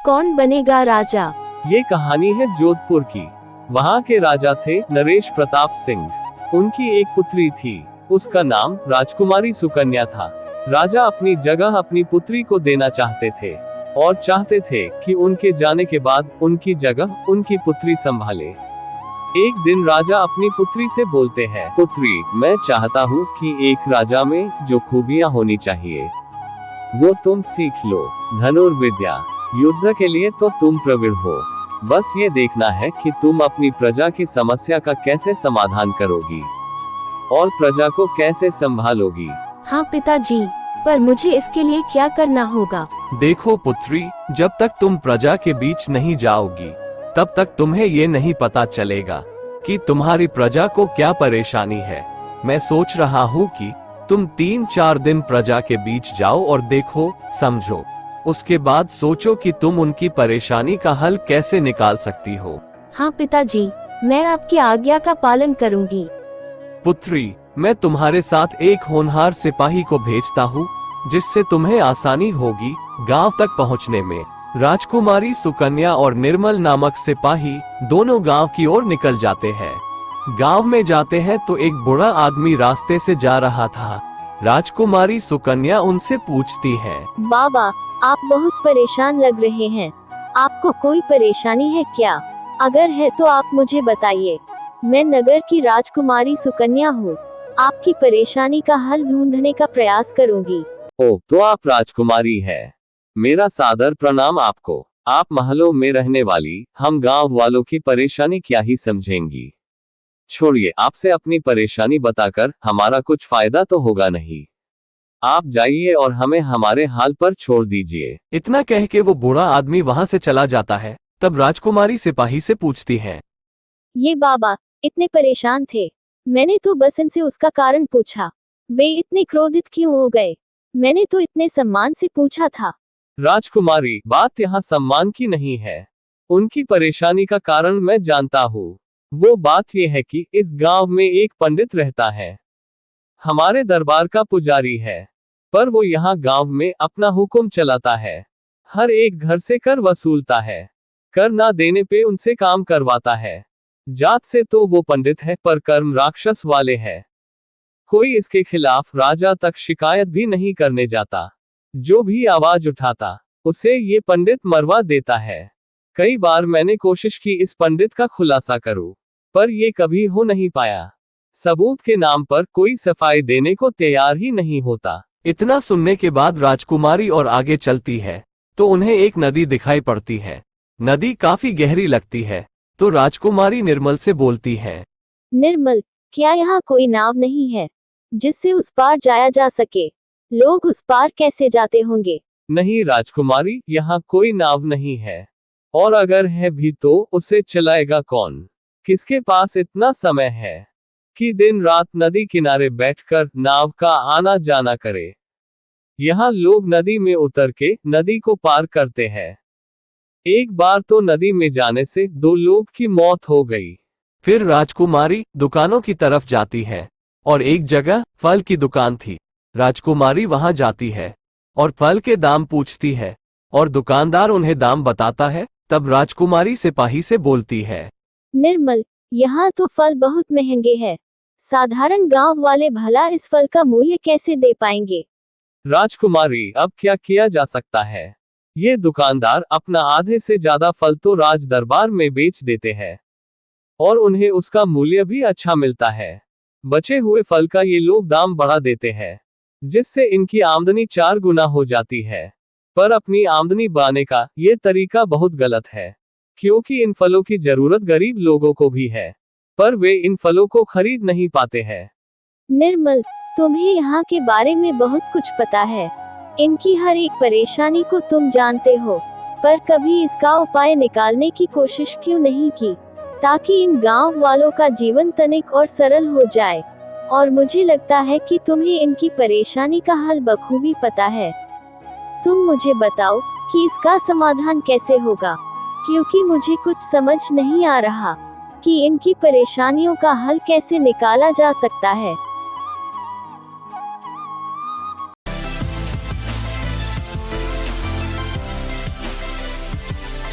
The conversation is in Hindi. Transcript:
कौन बनेगा राजा? ये कहानी है जोधपुर की। वहाँ के राजा थे नरेश प्रताप सिंह। उनकी एक पुत्री थी, उसका नाम राजकुमारी सुकन्या था। राजा अपनी जगह अपनी पुत्री को देना चाहते थे और चाहते थे कि उनके जाने के बाद उनकी जगह उनकी पुत्री संभाले। एक दिन राजा अपनी पुत्री से बोलते हैं, पुत्री, मैं चाहता हूँ कि एक राजा में जो खूबियाँ होनी चाहिए वो तुम सीख लो। धनुर्विद्या, युद्ध के लिए तो तुम प्रवीण हो, बस ये देखना है कि तुम अपनी प्रजा की समस्या का कैसे समाधान करोगी और प्रजा को कैसे संभालोगी। हाँ पिताजी, पर मुझे इसके लिए क्या करना होगा? देखो पुत्री, जब तक तुम प्रजा के बीच नहीं जाओगी तब तक तुम्हें ये नहीं पता चलेगा कि तुम्हारी प्रजा को क्या परेशानी है। मैं सोच रहा हूँ कि तुम 3-4 दिन प्रजा के बीच जाओ और देखो, समझो। उसके बाद सोचो कि तुम उनकी परेशानी का हल कैसे निकाल सकती हो। हाँ पिताजी, मैं आपकी आज्ञा का पालन करूँगी। पुत्री, मैं तुम्हारे साथ एक होनहार सिपाही को भेजता हूँ जिससे तुम्हें आसानी होगी गांव तक पहुँचने में। राजकुमारी सुकन्या और निर्मल नामक सिपाही दोनों गांव की ओर निकल जाते हैं। गांव में जाते हैं तो एक बूढ़ा आदमी रास्ते से जा रहा था। राजकुमारी सुकन्या उनसे पूछती है, बाबा, आप बहुत परेशान लग रहे हैं, आपको कोई परेशानी है क्या? अगर है तो आप मुझे बताइए। मैं नगर की राजकुमारी सुकन्या हूँ, आपकी परेशानी का हल ढूंढने का प्रयास करूँगी। ओ, तो आप राजकुमारी है। मेरा सादर प्रणाम आपको। आप महलों में रहने वाली हम गांव वालों की परेशानी क्या ही समझेंगी। छोड़िए, आपसे अपनी परेशानी बताकर हमारा कुछ फायदा तो होगा नहीं। आप जाइए और हमें हमारे हाल पर छोड़ दीजिए। इतना कह के वो बूढ़ा आदमी वहाँ से चला जाता है। तब राजकुमारी सिपाही से पूछती है, ये बाबा इतने परेशान थे, मैंने तो बस इनसे उसका कारण पूछा, वे इतने क्रोधित क्यों हो गए? मैंने तो इतने सम्मान से पूछा था। राजकुमारी, बात यहाँ सम्मान की नहीं है। उनकी परेशानी का कारण मैं जानता हूँ। वो बात ये है कि इस गांव में एक पंडित रहता है, हमारे दरबार का पुजारी है, पर वो यहाँ गांव में अपना हुक्म चलाता है। हर एक घर से कर वसूलता है, कर ना देने पे उनसे काम करवाता है। जात से तो वो पंडित है पर कर्म राक्षस वाले है। कोई इसके खिलाफ राजा तक शिकायत भी नहीं करने जाता। जो भी आवाज उठाता उसे ये पंडित मरवा देता है। कई बार मैंने कोशिश की इस पंडित का खुलासा करूं, पर ये कभी हो नहीं पाया। सबूत के नाम पर कोई सफाई देने को तैयार ही नहीं होता। इतना सुनने के बाद राजकुमारी और आगे चलती है तो उन्हें एक नदी दिखाई पड़ती है। नदी काफी गहरी लगती है तो राजकुमारी निर्मल से बोलती है, निर्मल, क्या यहाँ कोई नाव नहीं है जिससे उस पार जाया जा सके? लोग उस पार कैसे जाते होंगे? नहीं राजकुमारी, यहाँ कोई नाव नहीं है, और अगर है भी तो उसे चलाएगा कौन? किसके पास इतना समय है कि दिन रात नदी किनारे बैठकर नाव का आना जाना करे? यहाँ लोग नदी में उतर के नदी को पार करते हैं। एक बार तो नदी में जाने से 2 लोग की मौत हो गई। फिर राजकुमारी दुकानों की तरफ जाती है और एक जगह फल की दुकान थी। राजकुमारी वहां जाती है और फल के दाम पूछती है और दुकानदार उन्हें दाम बताता है। तब राजकुमारी सिपाही से बोलती है, निर्मल, यहाँ तो फल बहुत महंगे हैं, साधारण गांव वाले भला इस फल का मूल्य कैसे दे पाएंगे? राजकुमारी, अब क्या किया जा सकता है? ये दुकानदार अपना आधे से ज्यादा फल तो राज दरबार में बेच देते हैं और उन्हें उसका मूल्य भी अच्छा मिलता है। बचे हुए फल का ये लोग दाम बढ़ा देते हैं, जिससे इनकी आमदनी 4 गुना हो जाती है। पर अपनी आमदनी बढ़ाने का ये तरीका बहुत गलत है, क्योंकि इन फलों की जरूरत गरीब लोगों को भी है, पर वे इन फलों को खरीद नहीं पाते हैं। निर्मल, तुम्हें यहाँ के बारे में बहुत कुछ पता है, इनकी हर एक परेशानी को तुम जानते हो, पर कभी इसका उपाय निकालने की कोशिश क्यों नहीं की, ताकि इन गांव वालों का जीवन तनिक और सरल हो जाए? और मुझे लगता है कि तुम्हें इनकी परेशानी का हल बखूबी पता है। तुम मुझे बताओ कि इसका समाधान कैसे होगा, क्योंकि मुझे कुछ समझ नहीं आ रहा कि इनकी परेशानियों का हल कैसे निकाला जा सकता है।